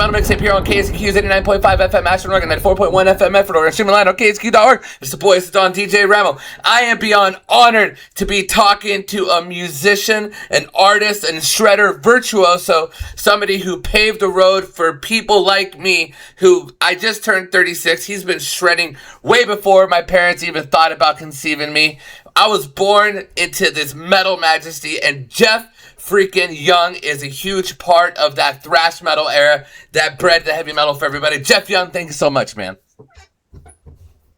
Metal Mixtape here on KSQ's 89.5 FM Ashland, Oregon, 94.1 FM Medford, Oregon, streaming live on kskqdjramo. It's the boy, it's Don DJ Ramo. I am beyond honored to be talking to a musician, an artist, and shredder virtuoso, somebody who paved the road for people like me, who I just turned 36. He's been shredding way before my parents even thought about conceiving me. I was born into this metal majesty, and Jeff freaking Young is a huge part of that thrash metal era that bred the heavy metal for everybody. Jeff Young, thank you so much, man.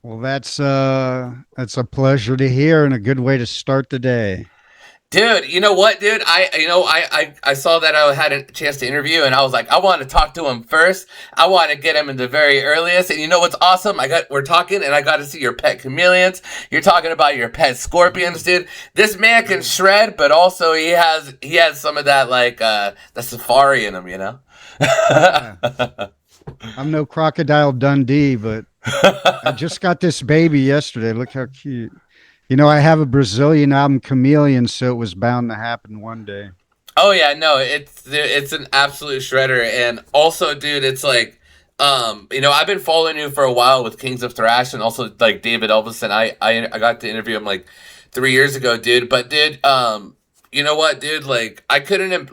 Well, that's a pleasure to hear and a good way to start the day. Dude, you know what, dude? I saw that I had a chance to interview, and I was like, I want to talk to him first. I want to get him in the very earliest. And you know what's awesome? We're talking, and I got to see your pet chameleons. You're talking about your pet scorpions, dude. This man can shred, but also he has some of that the safari in him, you know. Yeah. I'm no Crocodile Dundee, but I just got this baby yesterday. Look how cute. You know, I have a Brazilian album, Chameleon, so it was bound to happen one day. Oh yeah, no, it's an absolute shredder, and also, dude, it's like, I've been following you for a while with Kings of Thrash, and also like David Elvis, and I got to interview him like 3 years ago, dude. But dude, you know what, dude? Like, I couldn't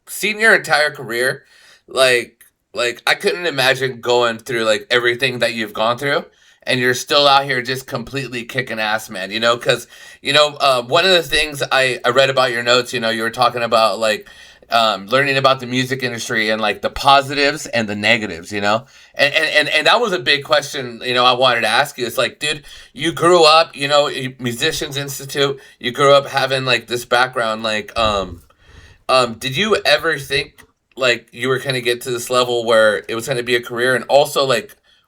seeing your entire career, like I couldn't imagine going through like everything that you've gone through. And you're still out here just completely kicking ass, man, you know, because, one of the things I read about your notes, you were talking about, learning about the music industry and, the positives and the negatives, and that was a big question, I wanted to ask you. It's like, dude, you grew up, Musicians Institute, you grew up having, this background, did you ever think, you were going to get to this level where it was going to be a career? And also,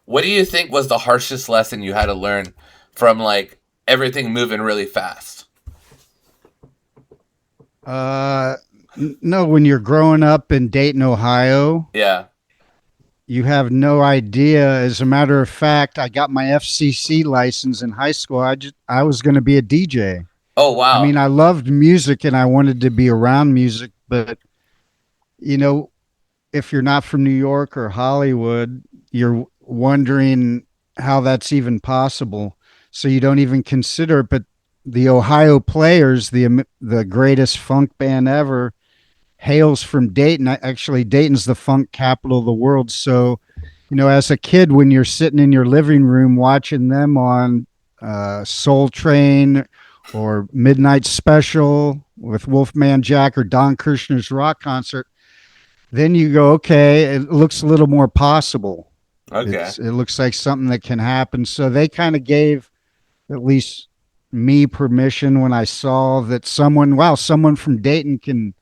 what do you think was the harshest lesson you had to learn from everything moving really fast? No, when you're growing up in Dayton, Ohio, yeah, you have no idea. As a matter of fact, I got my FCC license in high school. I was going to be a DJ. Oh wow! I mean, I loved music and I wanted to be around music, but if you're not from New York or Hollywood, you're wondering how that's even possible, so you don't even consider it. But the Ohio Players, the greatest funk band ever, hails from Dayton. Actually, Dayton's the funk capital of the world. So, as a kid, when you're sitting in your living room watching them on Soul Train or Midnight Special with Wolfman Jack or Don Kirshner's rock concert, then you go, okay, it looks a little more possible. Okay. It looks like something that can happen. So they kind of gave at least me permission when I saw that someone from Dayton can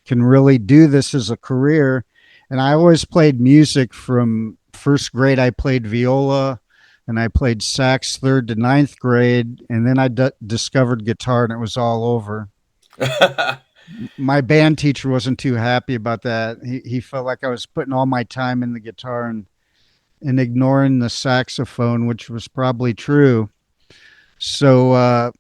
really do this as a career. And I always played music from first grade. I played viola and I played sax third to ninth grade. And then I discovered guitar, and it was all over. My band teacher wasn't too happy about that. He felt like I was putting all my time in the guitar and ignoring the saxophone, which was probably true. So,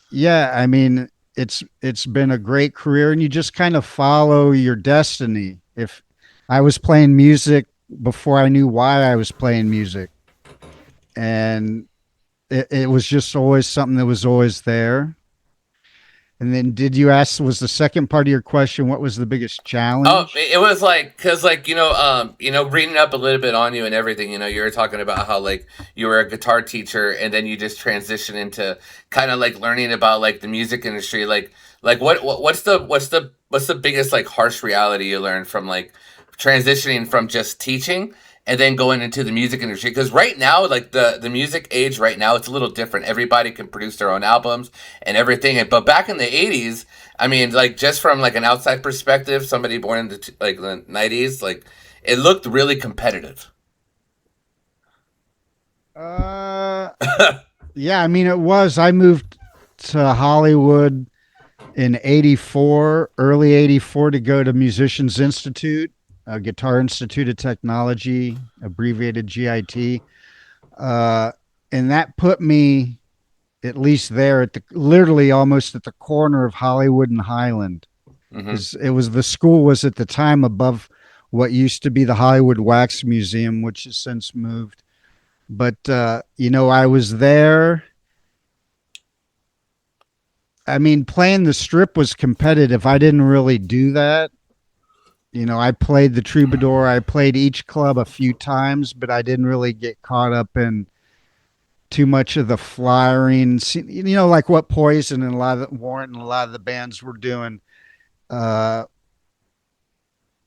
yeah, I mean, it's been a great career, and you just kind of follow your destiny. If I was playing music before I knew why I was playing music, and it was just always something that was always there. And then did you ask, was the second part of your question, what was the biggest challenge? Oh, it was because reading up a little bit on you and everything, you were talking about how you were a guitar teacher and then you just transitioned into kind of learning about the music industry. What's the biggest harsh reality you learned from transitioning from just teaching and then going into the music industry? Because right now, the music age right now, it's a little different. Everybody can produce their own albums and everything. But back in the 80s, I mean, just from an outside perspective, somebody born in the 90s, it looked really competitive. Yeah, I mean, it was. I moved to Hollywood in early 84 to go to Musicians Institute, Guitar Institute of Technology, abbreviated GIT. And that put me at least there literally almost at the corner of Hollywood and Highland. Mm-hmm. The school was at the time above what used to be the Hollywood Wax Museum, which has since moved. But I was there. I mean, playing the strip was competitive. I didn't really do that. I played the Troubadour. I played each club a few times, but I didn't really get caught up in too much of the flyering. Like what Poison and a lot of Warrant and a lot of the bands were doing. Uh,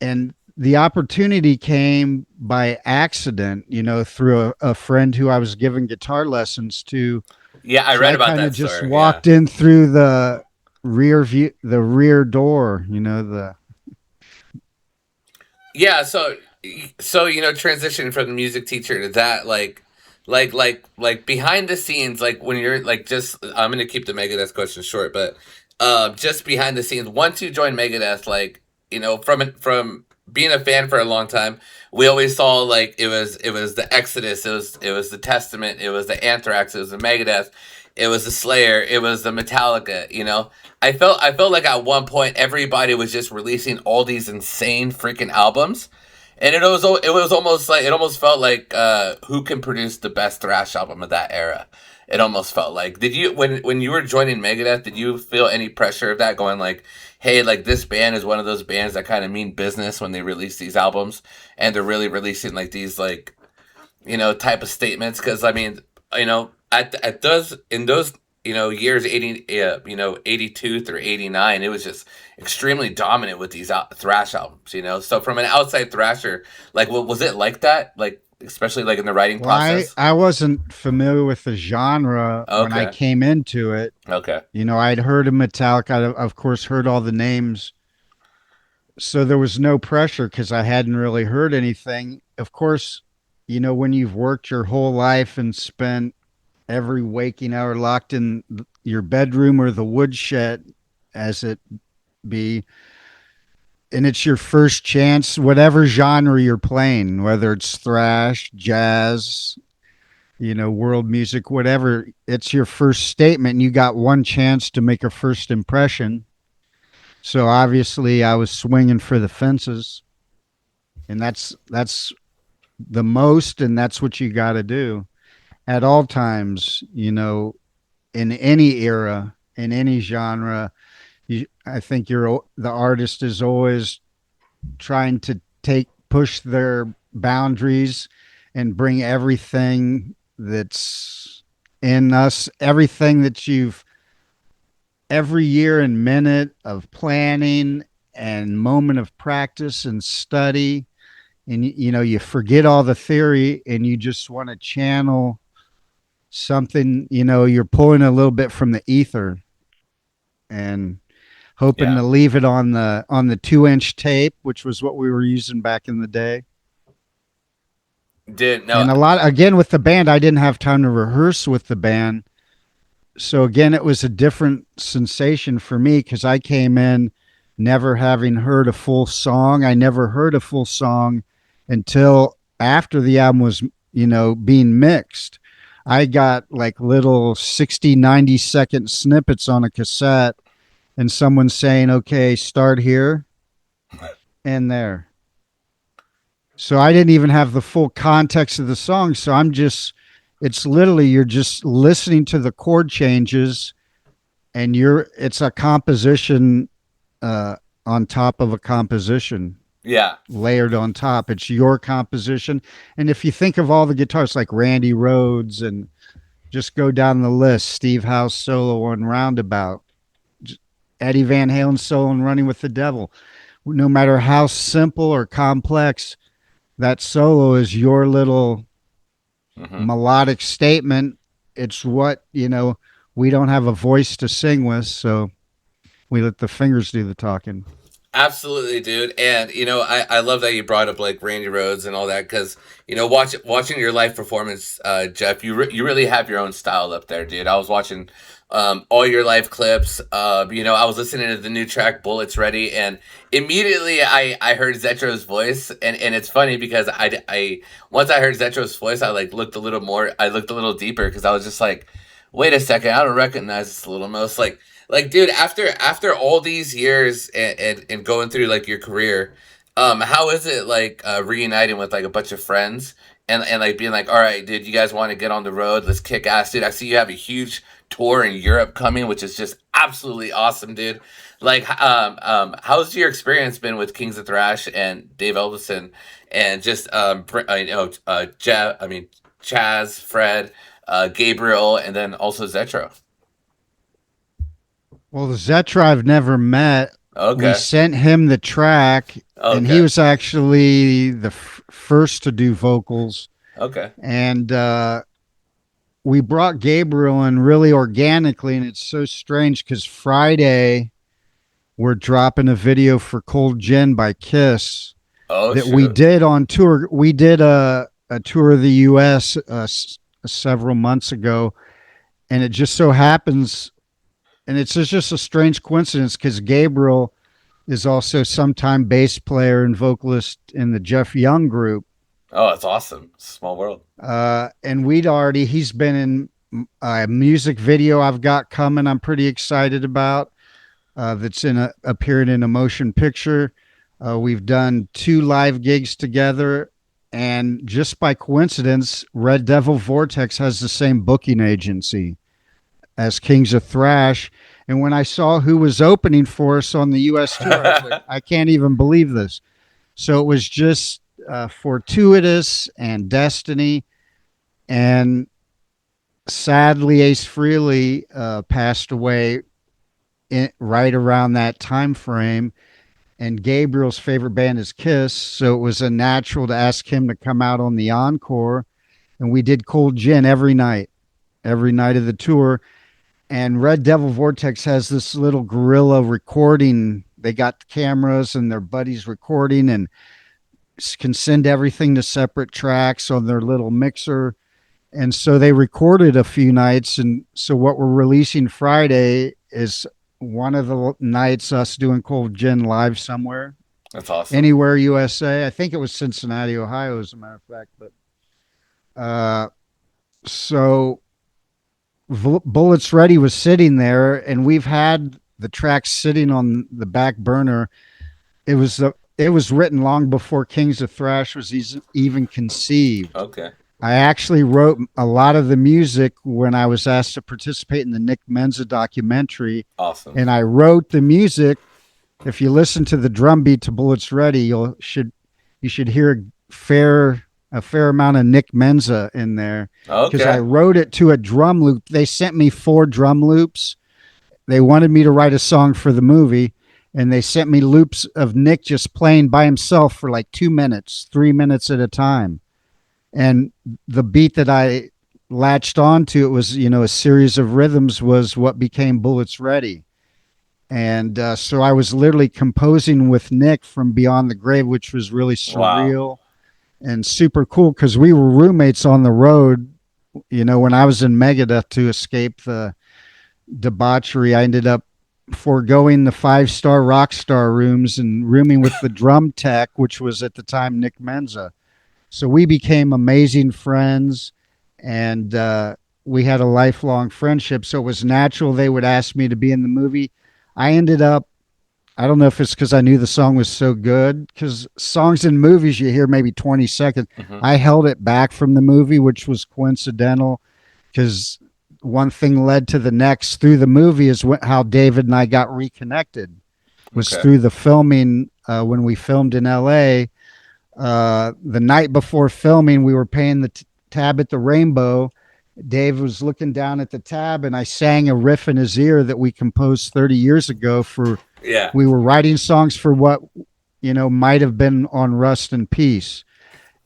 and the opportunity came by accident, through a friend who I was giving guitar lessons to. Yeah, I So read I about kind of that just story. Yeah. walked in through the rear door, the Yeah, so transitioning from the music teacher to that, like behind the scenes, like when you're like just, I'm gonna keep the Megadeth question short, but just behind the scenes, once you join Megadeth, like from being a fan for a long time, we always saw like it was the Exodus, it was the Testament, it was the Anthrax, it was the Megadeth, it was the Slayer, it was the Metallica, I felt like at one point everybody was just releasing all these insane freaking albums, and it was almost like, it almost felt like who can produce the best thrash album of that era. It almost felt like, did you, when you were joining Megadeth, did you feel any pressure of that, going like, hey, like this band is one of those bands that kind of mean business when they release these albums, and they're really releasing like these like type of statements? Because I mean, at those, in those years, 80, 82 through 89, it was just extremely dominant with these thrash albums. So from an outside thrasher, like, what was it like that? Like, especially like in the writing well, I process. I wasn't familiar with the genre when I Okay. came into it. Okay. I'd heard of Metallica. I, of course, heard all the names, so there was no pressure because I hadn't really heard anything. Of course, when you've worked your whole life and spent every waking hour locked in your bedroom or the woodshed, as it be, and it's your first chance, whatever genre you're playing, whether it's thrash, jazz, world music, whatever, it's your first statement. And you got one chance to make a first impression. So obviously, I was swinging for the fences, and that's the most, and that's what you got to do at all times. In any era, in any genre, I think the artist is always trying to push their boundaries and bring everything that's in us, everything that you've every year and minute of planning and moment of practice and study, and you forget all the theory and you just want to channel something. You're pulling a little bit from the ether and hoping Yeah. to leave it on the 2-inch tape, which was what we were using back in the day. Did no. And a lot, again, with the band, I didn't have time to rehearse with the band. So again, it was a different sensation for me because I came in never having heard a full song. I never heard a full song until after the album was, being mixed. I got like little 60, 90-second snippets on a cassette and someone saying, okay, start here and there. So I didn't even have the full context of the song. So it's literally, you're just listening to the chord changes, and it's a composition uh, on top of a composition, Yeah. layered on top. It's your composition. And if you think of all the guitars like Randy Rhoads, and just go down the list, Steve Howe solo on Roundabout, Eddie Van Halen solo on Running with the Devil, no matter how simple or complex, that solo is your little Hmm. melodic statement. It's what, we don't have a voice to sing with, so we let the fingers do the talking. Absolutely, dude. And I love that you brought up like Randy Rhoads and all that, because watching your live performance, Jeff, you really have your own style up there, dude. I was watching all your live clips. I was listening to the new track "Bullets Ready," and immediately I heard Zetro's voice, and it's funny because I once I heard Zetro's voice, I like looked a little more, I looked a little deeper, because I was just like, wait a second, I don't recognize this little most like, dude, after all these years, and going through like your career, How is it like reuniting with like a bunch of friends and like being like, all right, dude, you guys want to get on the road? Let's kick ass, dude. I see you have a huge tour in Europe coming, which is just absolutely awesome, dude. Like, how's your experience been with Kings of Thrash and Dave Elvison and just I mean, Chaz, Fred, Gabriel, and then also Zetro. Well, the Zetra I've never met. We Okay, sent him the track, and he okay, was actually the first to do vocals. okay. And we brought Gabriel in really organically, and it's so strange because Friday we're dropping a video for Cold Gin by Kiss Oh that we shoot. did on tour. We did a tour of the U.S. Several months ago, and it just so happens, and it's just a strange coincidence because Gabriel is also sometime bass player and vocalist in the Jeff Young group. Oh, that's awesome. Small world. And he's been in a music video I've got coming. I'm pretty excited about. That's appearing in a motion picture. We've done 2 live gigs together, and just by coincidence, Red Devil Vortex has the same booking agency as Kings of Thrash. And when I saw who was opening for us on the U.S. tour, I was like, I can't even believe this. So it was just fortuitous and destiny. And sadly, Ace Frehley passed away right around that time frame. And Gabriel's favorite band is Kiss, so it was a natural to ask him to come out on the encore. And we did Cold Gin every night of the tour. And Red Devil Vortex has this little guerrilla recording. They got the cameras and their buddies recording and can send everything to separate tracks on their little mixer. And so they recorded a few nights. And so what we're releasing Friday is one of the nights us doing Cold Gin live somewhere, That's awesome. anywhere USA. I think it was Cincinnati, Ohio, as a matter of fact. But so Bullets Ready was sitting there, and we've had the track sitting on the back burner. It was written long before Kings of Thrash was even conceived. Okay. I actually wrote a lot of the music when I was asked to participate in the Nick Menza documentary, Awesome. and I wrote the music. If you listen to the drum beat to Bullets Ready, you should hear a fair amount of Nick Menza in there because I Okay. wrote it to a drum loop. They sent me 4 drum loops. They wanted me to write a song for the movie, and they sent me loops of Nick just playing by himself for like 2 minutes, 3 minutes at a time. And the beat that I latched onto, it was, a series of rhythms, was what became Bullets Ready. And so I was literally composing with Nick from Beyond the Grave, which was really Wow. surreal and super cool because we were roommates on the road. When I was in Megadeth, to escape the debauchery, I ended up foregoing the 5-star rock star rooms and rooming with the drum tech, which was at the time Nick Menza. So we became amazing friends, and we had a lifelong friendship. So it was natural they would ask me to be in the movie. I ended up, I don't know if it's because I knew the song was so good, because songs in movies you hear maybe 20 seconds. Hmm. I held it back from the movie, which was coincidental because one thing led to the next. Through the movie is how David and I got reconnected, was Okay. through the filming when we filmed in LA. The night before filming, we were paying the tab at the Rainbow. Dave was looking down at the tab, and I sang a riff in his ear that we composed 30 years ago. Yeah. We were writing songs for what might have been on Rust and Peace,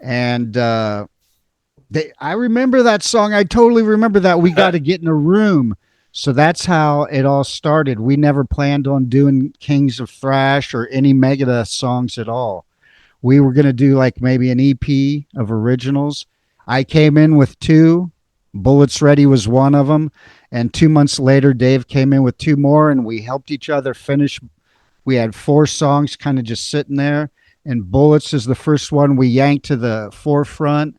and I remember that song. I totally remember that. We got to get in a room. So that's how it all started. We never planned on doing Kings of Thrash or any Megadeth songs at all. We were going to do like maybe an EP of originals. I came in with 2. Bullets Ready was one of them. And 2 months later, Dave came in with 2 more, and we helped each other finish. We had 4 songs kind of just sitting there. And Bullets is the first one we yanked to the forefront.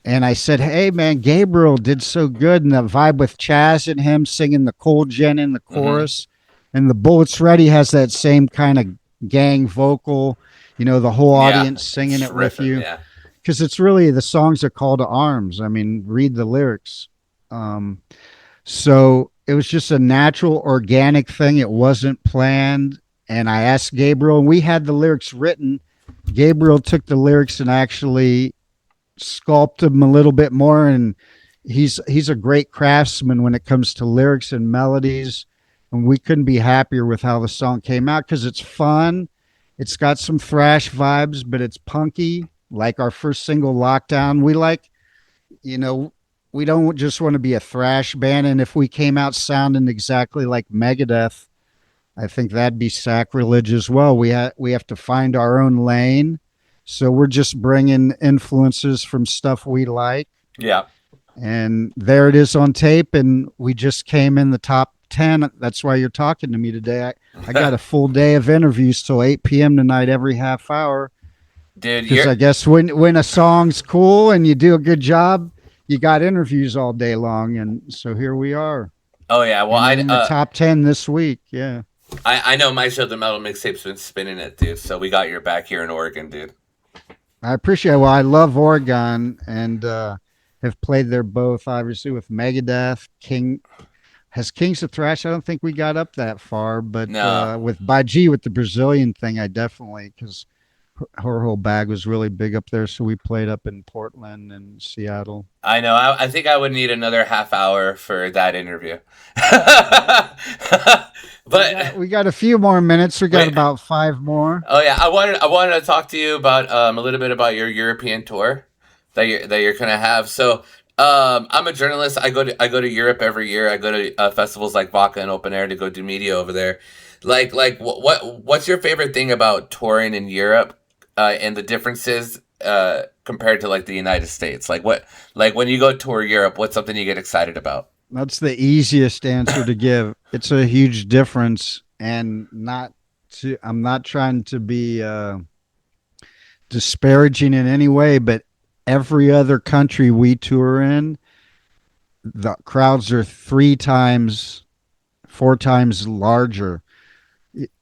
And I said, hey, man, Gabriel did so good. And the vibe with Chaz and him singing the Cold Gin in the Hmm. chorus. And the Bullets Ready has that same kind of gang vocal. The whole Yeah, audience singing it's it with ripping. you. Yeah. Because it's really the song's a call to arms. I mean, read the lyrics. Um, so it was just a natural, organic thing. It wasn't planned. And I asked Gabriel, and we had the lyrics written. Gabriel took the lyrics and actually sculpted them a little bit more. And he's a great craftsman when it comes to lyrics and melodies. And we couldn't be happier with how the song came out because it's fun. It's got some thrash vibes, but it's punky, like our first single, Lockdown. You know, we don't just want to be a thrash band. And if we came out sounding exactly like Megadeth, I think that'd be sacrilege as well. We have to find our own lane. So we're just bringing influences from stuff we like. Yeah. And there it is on tape. And we just came in the top 10. That's why you're talking to me today. I got a full day of interviews till 8 p.m. tonight, every half hour. Dude, Because you're I guess when a song's cool and you do a good job, you got interviews all day long. And so here we are. oh yeah, well And in the top 10 this week. Yeah. I know my show, the Metal Mixtape's been spinning it, dude. So we got your back here in Oregon, dude. I appreciate it. Well, I love Oregon and have played there both, obviously, with Megadeth. Has Kings of Thrash. I don't think we got up that far, but No. with Baji, with the Brazilian thing, I definitely, because her whole bag was really big up there. So we played up in Portland and Seattle. I know. I think I would need another half hour for that interview. But We got a few more minutes. We got wait, about five more. oh yeah, I wanted to talk to you about a little bit about your European tour that you're gonna have. So I'm a journalist. I go to Europe every year. I go to festivals like Vodka and Open Air to go do media over there. Like what's your favorite thing about touring in Europe and the differences compared to like the United States? Like when you go tour Europe, what's something you get excited about? That's the easiest answer to give. It's a huge difference, and not to. I'm not trying to be disparaging in any way, but every other country we tour in, the crowds are three times, four times larger.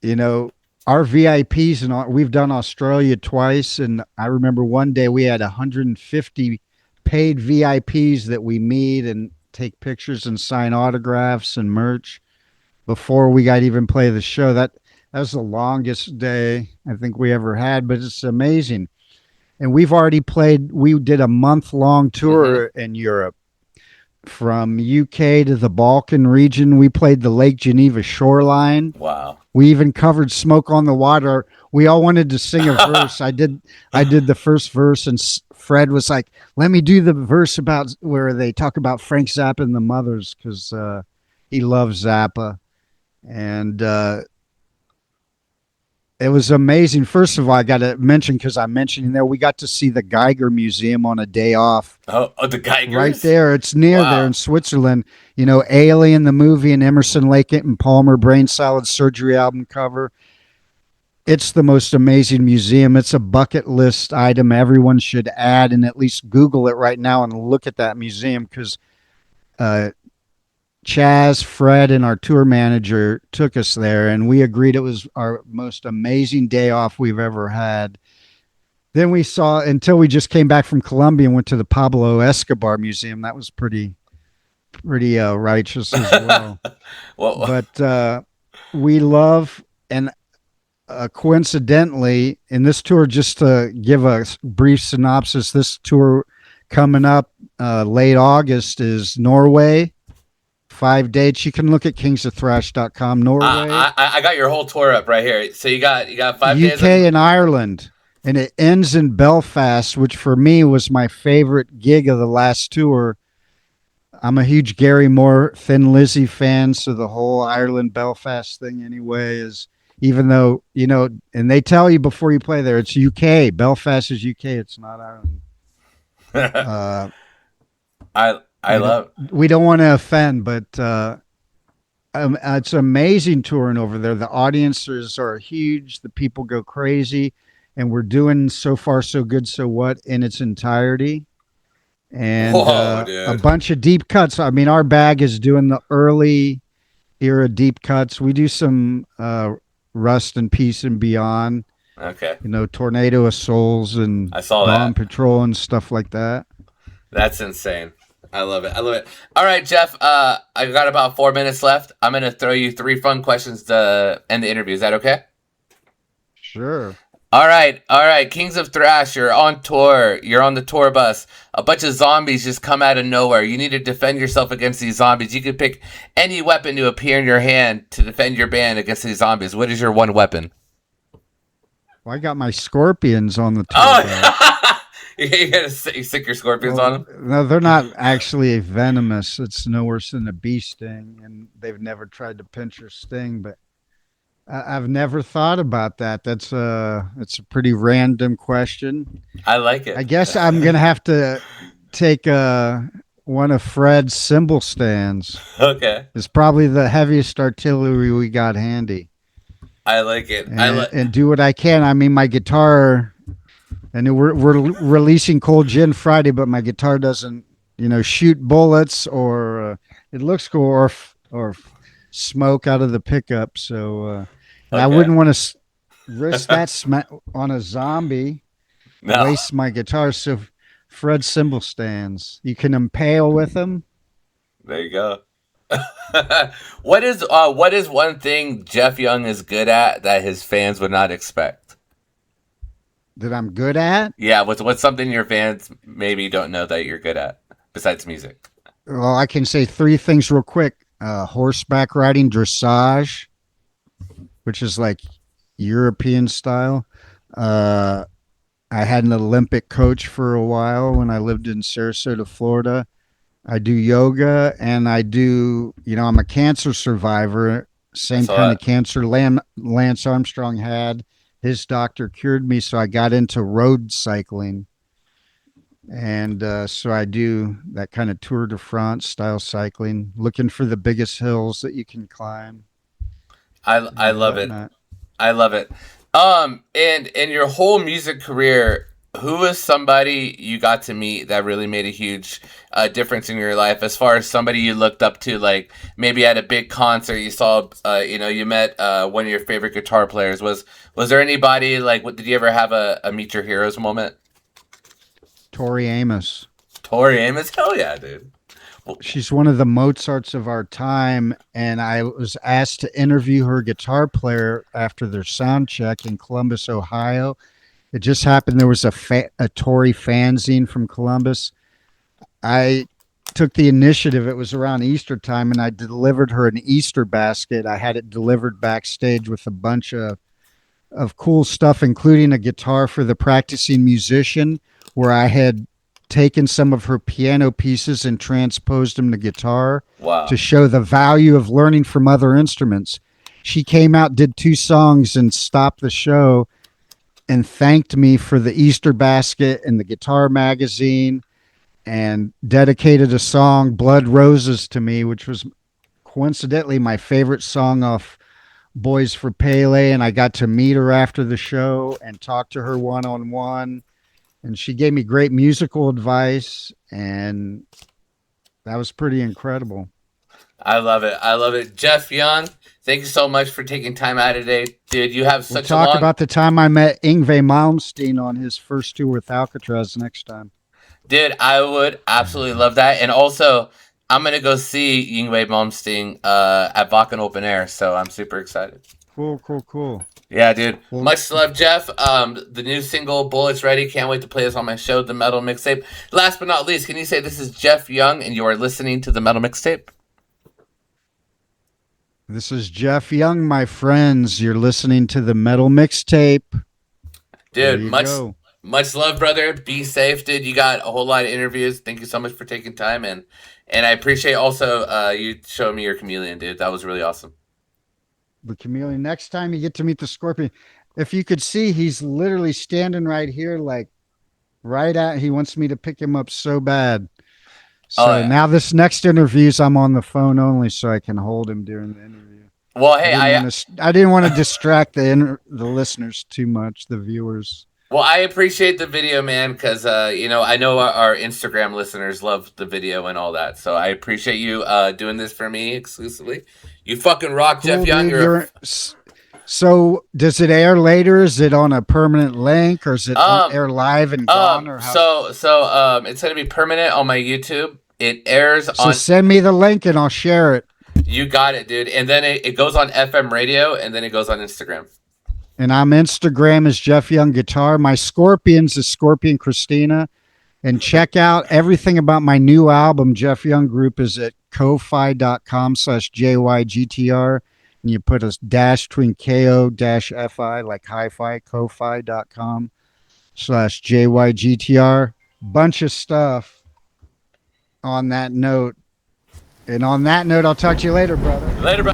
You know, our VIPs, and we've done Australia twice, and I remember one day we had 150 paid VIPs that we meet and take pictures and sign autographs and merch before we got even play the show. That was the longest day I think we ever had, but it's amazing. And we've already played. We did a month-long Mm-hmm. tour in Europe from UK to the Balkan region. We played the Lake Geneva shoreline. Wow. We even covered Smoke on the Water. We all wanted to sing a verse. I did the first verse, and Fred was like, "Let me do the verse about where they talk about Frank Zappa and the Mothers," because he loves Zappa. And it was amazing. First of all, I got to mention, because I mentioned in there, we got to see the Geiger Museum on a day off. Oh, the Right Geigers. there, it's near there in Wow. Switzerland. Alien the movie, and Emerson, Lake and Palmer Brain Salad Surgery album cover. It's the most amazing museum. It's a bucket list item everyone should add, and at least Google it right now and look at that museum, because uh, Chaz, Fred, and our tour manager took us there, and we agreed it was our most amazing day off we've ever had. Then we saw, until we just came back from Colombia and went to the Pablo Escobar Museum. That was pretty righteous as well. Well, But we love, and coincidentally, in this tour, just to give a brief synopsis, this tour coming up late August is Norway. 5 dates. You can look at kingsofthrash.com. Norway, I got your whole tour up right here. So you got 5 days UK, in. and Ireland. And it ends in Belfast, which for me was my favorite gig of the last tour. I'm a huge Gary Moore, Thin Lizzy fan, so the whole Ireland Belfast thing, anyway, is, even though, and they tell you before you play there, it's UK. Belfast is UK. It's not Ireland. Uh, I we don't love. we don't want to offend, but it's amazing touring over there. The audiences are huge. The people go crazy, and we're doing So Far So Good So What in its entirety, and Whoa, a dude. bunch of deep cuts. I mean, our bag is doing the early era deep cuts. We do some Rust and Peace and Beyond. Okay. Tornado of Souls and I saw Dawn that. Patrol and stuff like that. That's insane. I love it. I love it. All right, Jeff. I got about 4 minutes left. I'm gonna throw you three fun questions to end the interview. Is that okay? Sure. All right, all right. Kings of Thrash, you're on tour. You're on the tour bus. A bunch of zombies just come out of nowhere. You need to defend yourself against these zombies. You can pick any weapon to appear in your hand to defend your band against these zombies. What is your one weapon? Well, I got my scorpions on the tour bus. Oh, you gotta stick your scorpions on Well, them. no, they're not actually venomous. It's no worse than a bee sting, and they've never tried to pinch or sting. But I've never thought about that. That's a pretty random question. I like I it. guess I'm gonna have to take one of Fred's cymbal stands. Okay, It's probably the heaviest artillery we got handy, I like it. I and like. do what I can. I mean, my guitar. And we're releasing Cold Gin Friday, but my guitar doesn't, shoot bullets or it looks cool or smoke out of the pickup. So, and I Okay. wouldn't want to risk that on a zombie, No, waste my guitar. So, Fred cymbal stands, you can impale with them. there you go. What is one thing Jeff Young is good at that his fans would not expect? That I'm good at. Yeah, what's something your fans maybe don't know that you're good at besides music? Well, I can say three things real quick. Horseback riding, dressage, which is like European style. Uh, I had an Olympic coach for a while when I lived in Sarasota, Florida. I do yoga and I'm a cancer survivor, I same saw kind of that. cancer Lance Armstrong had. His doctor cured me, so I got into road cycling. And so I do that kind of Tour de France style cycling, looking for the biggest hills that you can climb I and love it. whatnot. I love it. And in your whole music career, who is somebody you got to meet that really made a huge difference in your life? As far as somebody you looked up to, like maybe at a big concert, you saw, you met one of your favorite guitar players. Was there anybody like? What did you ever have a meet your heroes moment? Tori Amos. Tori Amos, hell yeah, dude. Well, She's one of the Mozarts of our time, and I was asked to interview her guitar player after their sound check in Columbus, Ohio. It just happened there was a Tory fanzine from Columbus. I took the initiative. It was around Easter time, and I delivered her an Easter basket. I had it delivered backstage with a bunch of cool stuff, including a guitar for the practicing musician, where I had taken some of her piano pieces and transposed them to guitar to wow. show the value of learning from other instruments. She came out, did two songs, and stopped the show and thanked me for the Easter basket and the guitar magazine and dedicated a song, Blood Roses, to me, which was coincidentally my favorite song off Boys for Pele. And I got to meet her after the show and talk to her one on one. And she gave me great musical advice. And that was pretty incredible. I love it. I love it. Jeff Young, thank you so much for taking time out today. Dude, you have We'll such a talk long. about the time I met Yngwie Malmsteen on his first tour with Alcatraz next time. Dude, I would absolutely love that. And also, I'm going to go see Yngwie Malmsteen at Vakken Open Air. So I'm super excited. Cool, cool, cool. Yeah, dude. Well, Much love, Jeff. The new single, Bullets Ready. Can't wait to play this on my show, The Metal Mixtape. Last but not least, can you say this is Jeff Young and you are listening to The Metal Mixtape? this is Jeff Young, my friends. You're listening to the Metal Mixtape. There Dude, you much go. much love, brother. Be safe, dude. You got a whole lot of interviews. Thank you so much for taking time, and I appreciate also you showing me your chameleon, dude. That was really awesome. The chameleon. Next time you get to meet the scorpion, if you could see, he's literally standing right here, like right at. He wants me to pick him up so bad. Oh So yeah. now this next interviews, I'm on the phone only, so I can hold him during the interview. Well, I hey, didn't I want to. I didn't want to distract the listeners too much, the viewers. well I appreciate the video, man, because I know our Instagram listeners love the video and all that. So I appreciate you doing this for me exclusively. You fucking rock, Jeff Cool, Young. dude. You're a So does it air later? Is it on a permanent link or is it on Um, air live and gone or how? it's gonna be permanent on my YouTube. It airs So on. send me the link and I'll share it. You got it, dude. And then it goes on FM radio, and then it goes on Instagram. And I'm Instagram is Jeff Young Guitar. My Scorpions is Scorpion Christina. And check out everything about my new album, Jeff Young Group, is at ko-fi.com/JYGTR. And you put a dash between KO-FI, like hi-fi, ko-fi.com/JYGTR. Bunch of stuff on that note. And on that note, I'll talk to you later, brother. Later, bro.